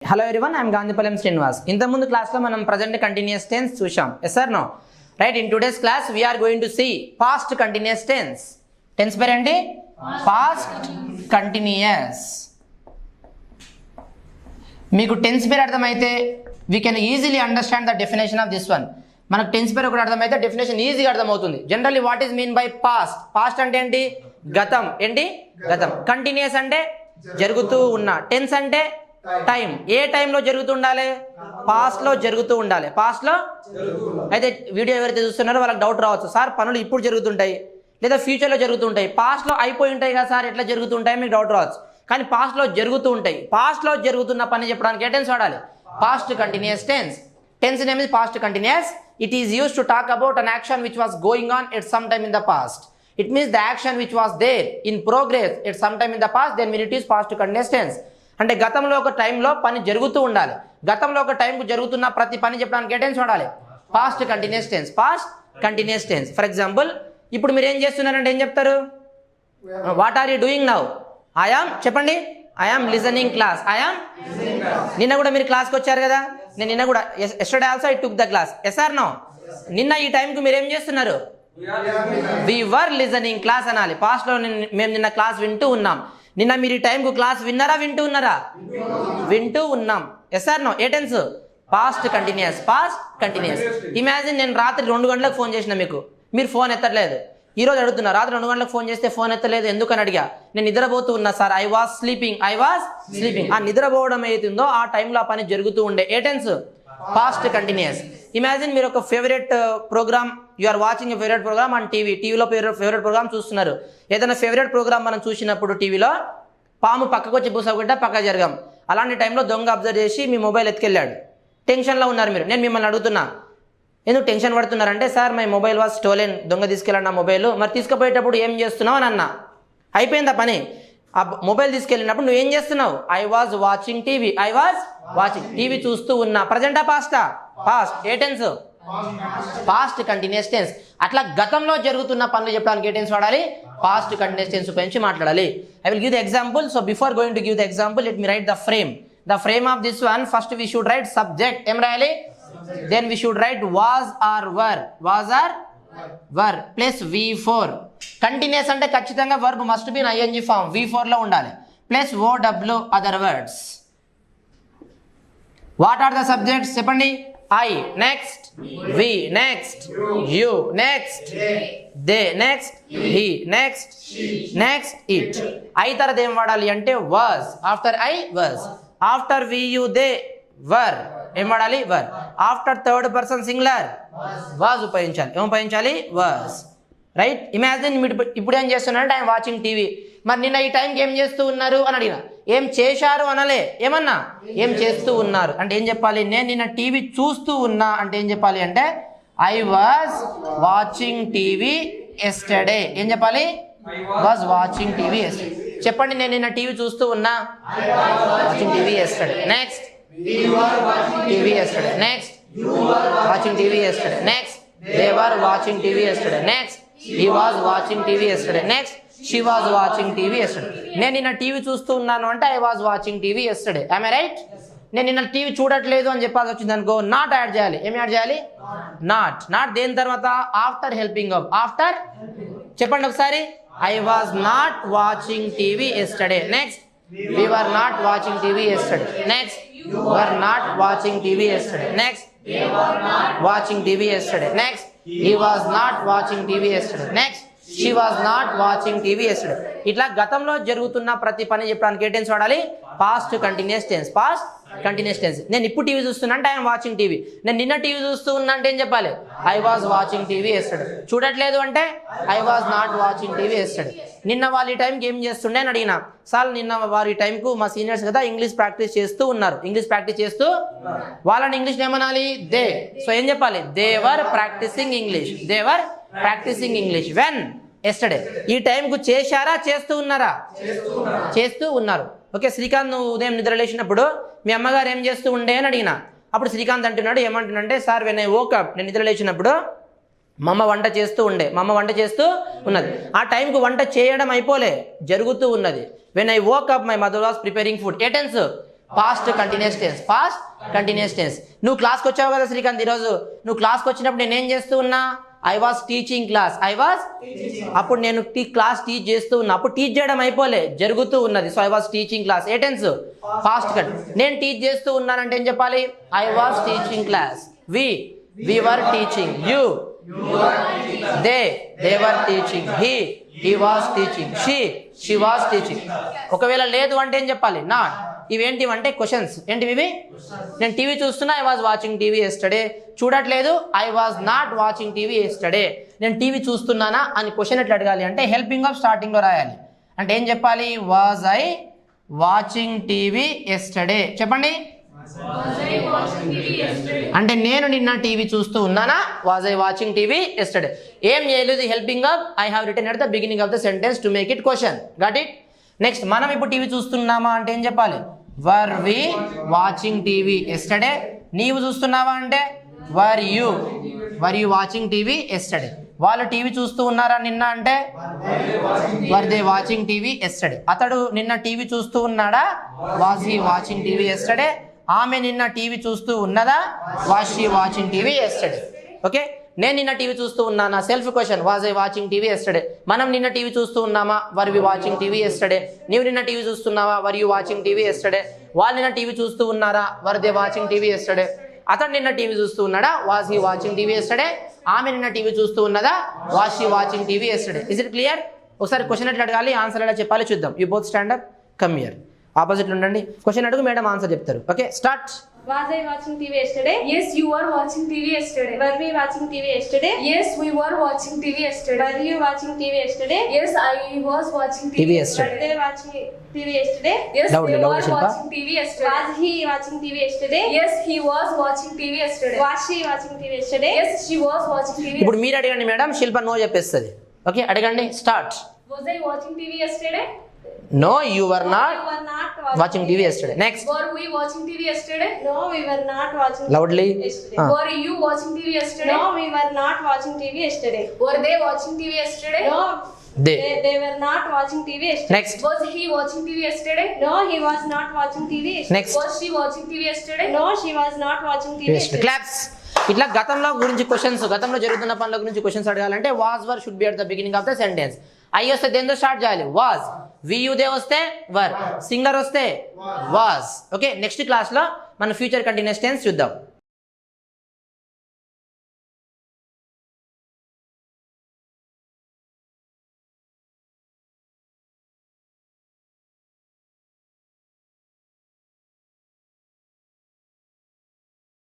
Hello everyone, I am Gandhipalam Srinivas. In the mundu class lo manam present continuous tense చూశాం. Yes or no? Right, in today's class we are going to see past continuous tense. Tense పేరు ఏంటి? Past continuous. మీకు tense పేరు అర్థమైతే we can easily understand the definition of this one. మనకు tense పేరు ఒకటి అర్థమైతే డెఫినేషన్ ఈజీగా అర్థమవుతుంది. Generally what is mean by past? Past అంటే ఏంటి? గతం. ఏంటి? గతం. కంటిన్యూస్ అంటే జరుగుతూ ఉన్న. టెన్స్ అంటే టైం. ఏ టైంలో జరుగుతూ ఉండాలి? పాస్ట్ లో జరుగుతూ ఉండాలి. పాస్ట్ లో అయితే వీడియో ఎవరైతే చూస్తున్నారో వాళ్ళకి డౌట్ రావచ్చు, సార్ పనులు ఇప్పుడు జరుగుతుంటాయి లేదా ఫ్యూచర్ లో జరుగుతుంటాయి, పాస్ట్ లో అయిపోయి ఉంటాయి కదా సార్, ఎట్లా జరుగుతుంటాయి మీకు డౌట్ రావచ్చు. కానీ పాస్ట్ లో జరుగుతూ ఉంటాయి. పాస్ట్ లో జరుగుతున్న పని చెప్పడానికి ఏ టెన్స్ వాడాలి? Past continuous tense. Tense name is past continuous. It is used to talk about an action which was going on at some time in the past. It means the action which was there in progress at some time in the past, then when it is past continuous tense. అంటే గతంలో ఒక టైంలో పని జరుగుతూ ఉండాలి. గతంలో ఒక టైంకు జరుగుతున్న ప్రతి పని చెప్పడానికి ఏ టెన్స్ వాడాలి? Past continuous tense. Past continuous tense. For example, ఇప్పుడు మీరు ఏం చేస్తున్నారంటే ఏం చెప్తారు? What are you doing now? I am, చెప్పండి. I am listening class. I am, నిన్న కూడా మీరు క్లాస్కి వచ్చారు కదా, నేను నిన్న కూడా yesterday also I took the class. Yes or no? నిన్న ఈ టైంకి మీరు ఏం చేస్తున్నారు? వి వర్ లిజనింగ్ క్లాస్ అనాలి. పాస్ట్లో మేము నిన్న క్లాస్ వింటూ ఉన్నాం. నిన్న మీరు ఈ టైంకు క్లాస్ విన్నారా, వింటూ ఉన్నారా? వింటూ ఉన్నాం. Yes or no? ఏ tense? Past continuous. Past continuous. Imagine నేను రాత్రి 2 గంటలకు ఫోన్ చేసిన మీకు, మీరు ఫోన్ ఎత్తట్లేదు. ఈ రోజు అడుగుతున్నా, రాత్రి 2 గంటలకు ఫోన్ చేస్తే ఫోన్ ఎత్తలేదు ఎందుకని అడిగా. నేను నిద్రపోతూ ఉన్నా sir. I was sleeping. I was sleeping. ఆ నిద్రపోవడం ఏతుందో ఆ టైంలో ఆ పని జరుగుతూ ఉండే. ఏ టెన్స్? Past continuous. ఇమాజిన్ మీరు ఒక favourite programme, you are watching a favourite programme on టీవీలో ఫేవరెట్ ప్రోగ్రామ్ చూస్తున్నారు. ఏదైనా ఫేవరెట్ ప్రోగ్రామ్ మనం చూసినప్పుడు టీవీలో పాము పక్కకు వచ్చి పూసగుడ్డ పక్క జరగం. అలాంటి టైంలో దొంగ అబ్జర్వ్ చేసి మీ మొబైల్ ఎత్తుకెళ్ళాడు. టెన్షన్లో ఉన్నారు మీరు. నేను మిమ్మల్ని అడుగుతున్నా, ఎందుకు టెన్షన్ పడుతున్నారంటే, sir my mobile was stolen, దొంగ తీసుకెళ్ళండి నా మొబైల్. మరి తీసుకుపోయేటప్పుడు ఏం చేస్తున్నావు అని అన్నా. అయిపోయిందా పని? ఆ మొబైల్ తీసుకెళ్ళినప్పుడు నువ్వు ఏం చేస్తున్నావు? I was watching TV. I was watching TV చూస్తూ ఉన్నా. ప్రజెంటా పాస్టా? పాస్ట్. ఏ టెన్స్? Past continuous tense. అట్లా గతంలో జరుగుతున్న పనులు చెప్పడానికి ఏ టెన్స్ వాడాలి? పాస్ట్ కంటిన్యూస్ టెన్స్ ఉపయోగించి మాట్లాడాలి. I will give the example. So before going to give the example, let me write the frame. The frame of this one, first we should write subject. ఏం రాయాలి? Then we should write was or were. Was or were plus V4. Continuous అంటే ఖచ్చితంగా verb must be in ing form. V4 లో ఉండాలి. Plus OW other words. What are the subjects? చెప్పండి. I next, we next, you next, they next, he next, next it. I తర్వాత ఏం వాడాలి అంటే was. After I was. After we you they were. ఏం వాడాలి? Were. After third person singular was ఉపయోగించాలి. ఏం ఉపయోగించాలి? వాజ్. రైట్. ఇమాజిన్ ఇప్పుడు ఏం చేస్తున్నారంటే ఐఎమ్ వాచింగ్ టీవీ. మరి నిన్న ఈ టైంకి ఏం చేస్తూ ఉన్నారు అని అడిగిన. ఏం చేశారు అనలే, ఏమన్నా ఏం చేస్తూ ఉన్నారు అంటే ఏం చెప్పాలి? నేను నిన్న టీవీ చూస్తూ ఉన్నా అంటే ఏం చెప్పాలి అంటే I was watching TV yesterday. ఏం చెప్పాలి? Was watching TV yesterday. చెప్పండి, నేను నిన్న టీవీ చూస్తూ ఉన్నా. Watching TV yesterday. Next, we were watching TV yesterday. Next, you were watching TV yesterday. Next, they were watching TV yesterday. Next, he was watching TV yesterday. Next, she was watching TV yesterday. నేను నిన్న TV చూస్తూ ఉన్నాను అంటే I was watching TV yesterday. am I right? నేను నిన్న TV చూడట్లేదు అని చెప్పాల్సి వచ్చింది అనుకో, నాట్ యాడ్ చేయాలి. ఏం యాడ్ చేయాలి? నాట్. నాట్ దేని తర్వాత? After helping up. ఆఫ్టర్ చెప్పండి ఒకసారి. I was not watching TV yesterday. Next, we were not watching TV yesterday. Next, you were not watching TV yesterday. Next, they were not watching TV yesterday. Next, he was not watching TV yesterday. Next, she was not watching TV yesterday. ఇట్లా గతంలో జరుగుతున్న ప్రతి పని చెప్పడానికి ఏ tense వాడాలి? Past continuous tense. Past continuous tense. నేను ఇప్పుడు టీవీ చూస్తున్నా అంటే ఐఎమ్ వాచింగ్ టీవీ. నేను నిన్న టీవీ చూస్తూ ఉన్నా అంటే ఏం చెప్పాలి? I was watching TV yesterday. చూడట్లేదు అంటే I was not watching TV yesterday. నిన్న వాళ్ళ ఈ టైంకి ఏం చేస్తుండే అని అడిగినా. సార్ నిన్న వారి టైంకు మా సీనియర్స్ కదా ఇంగ్లీష్ ప్రాక్టీస్ చేస్తూ ఉన్నారు. ఇంగ్లీష్ ప్రాక్టీస్ చేస్తూ వాళ్ళని ఇంగ్లీష్ ఏమనాలి? దే. సో ఏం చెప్పాలి? They were practising English. They were practising English. When? Yesterday. ఈ టైంకు చేశారా, చేస్తూ ఉన్నారా? చేస్తూ ఉన్నారు. ఓకే, శ్రీకాంత్ నువ్వు ఉదయం నిద్ర లేచినప్పుడు మీ అమ్మగారు ఏం చేస్తూ ఉండే అని అడిగినా. అప్పుడు శ్రీకాంత్ అంటున్నాడు, ఏమంటున్నాడంటే sir when I woke up, నేను నిద్ర లేచినప్పుడు మా అమ్మ వంట చేస్తూ ఉండే. మా అమ్మ వంట చేస్తూ ఉన్నది. ఆ టైంకు వంట చేయడం అయిపోలే, జరుగుతూ ఉన్నది. When I woke up my mother was preparing food. ఏ tense? Past continuous tense. Past continuous tense. నువ్వు క్లాస్కి వచ్చావు కదా శ్రీకాంత్ ఈరోజు, నువ్వు క్లాస్కి వచ్చినప్పుడు నేనేం చేస్తూ ఉన్నా? I was teaching class. అప్పుడు నేను క్లాస్ టీచ్ చేస్తూ ఉన్నా. అప్పుడు టీచ్ చేయడం అయిపోలే, జరుగుతూ ఉన్నది. So I was teaching class. ఏ టెన్స్? పాస్ట్ కట్. నేను టీచ్ చేస్తూ ఉన్నానంటే ఏం చెప్పాలి? I was teaching class. We were teaching. You they were teaching. he was teaching. she was teaching. ఒకవేళ లేదు అంటే ఏం చెప్పాలి? నాట్. ఇవేంటివి అంటే క్వశ్చన్స్. ఏంటివి ఇవి? నేను టీవీ చూస్తున్నా, I was watching TV yesterday. చూడట్లేదు, I was not watching TV yesterday. నేను టీవీ చూస్తున్నానా అని క్వశ్చన్ ఎట్లా అడగాలి అంటే హెల్పింగ్ ఆఫ్ స్టార్టింగ్లో రాయాలి. అంటే ఏం చెప్పాలి? Was I watching TV yesterday. చెప్పండి. అంటే నేను నిన్న టీవీ చూస్తూ ఉన్నానా? Was I watching TV yesterday. ఏం చేయలేదు, helping of I have written at the beginning of the sentence to make it question. Got it? Next, మనం ఇప్పుడు టీవీ చూస్తున్నామా అంటే ఏం చెప్పాలి? Were we watching TV yesterday. నీవు చూస్తున్నావా అంటే were you watching TV yesterday. వాళ్ళు టీవీ చూస్తూ ఉన్నారా నిన్న అంటే were they watching TV yesterday. అతడు నిన్న టీవీ చూస్తూ ఉన్నాడా? Was he watching TV yesterday. ఆమె నిన్న టీవీ చూస్తూ ఉన్నదా? Was she watching TV yesterday. Okay, నేను నిన్న టీవీ చూస్తూ ఉన్నానా? Self question. Was I watching TV yesterday. మనం నిన్న టీవీ చూస్తూ ఉన్నామా? వర్ వి వాచింగ్ టీవీ ఎస్టర్డే. నీవు నిన్న టీవీ చూస్తున్నావా? వర్ యూ వాచింగ్ టీవీ ఎస్టర్డే. వాళ్ళు నిన్న టీవీ చూస్తూ ఉన్నారా? వర్ దే వాచింగ్ టీవీ ఎస్టర్డే. అతను నిన్న టీవీ చూస్తూ ఉన్నాడా? Was he watching TV yesterday. ఆమె నిన్న టీవీ చూస్తూ ఉన్నదా? Was she watching TV yesterday. Is it clear? ఒకసారి క్వశ్చన్ ఎట్లా అడగాలి, ఆన్సర్ ఎలా చెప్పాలి చూద్దాం. You both stand up, come here. Opposite ఉండండి. క్వశ్చన్ అడుగు, మేడం ఆన్సర్ చెప్తారు. Okay, start. Was I watching TV yesterday? Yes, you were watching TV yesterday. Were we watching TV yesterday? Yes, we were watching TV yesterday. Were you watching TV yesterday? Yes, I was watching TV Were yesterday. they watching TV yesterday? Yes, Loudly, they loudly, were Shilpa. watching TV yesterday. Was he watching TV yesterday? Yes, he was watching TV yesterday. Was she watching TV yesterday? Yes, she was watching TV. ఇప్పుడు మీరు అడగండి madam, Shilpa no చెప్పేస్తుంది. Okay, అడగండి. Start. Was I watching TV yesterday? No, you were not We were not watching TV yesterday. Next. Were we watching TV yesterday? No, we were not watching Loudly. TV yesterday. Were you watching TV yesterday? No, we were not watching TV yesterday. Were they watching TV yesterday? No, They. they were not watching TV yesterday. Next. Was he watching TV yesterday? No, he was not watching TV yesterday. Next. Was she watching TV yesterday? No, she was not watching TV yesterday. Claps. ఇట్లా గతంలో గురించి questions, గతంలో జరుగుతున్న పనుల గురించి questions అడగాలంటే was were should be at the beginning of the sentence. I వస్తే దేంతో స్టార్ట్ చేయాలి? వాజ్. వి యు దే వస్తే వర్. సింగర్ వస్తే వాజ్. ఓకే, నెక్స్ట్ క్లాస్లో మన ఫ్యూచర్ కంటిన్యూస్ టెన్స్ చూద్దాం.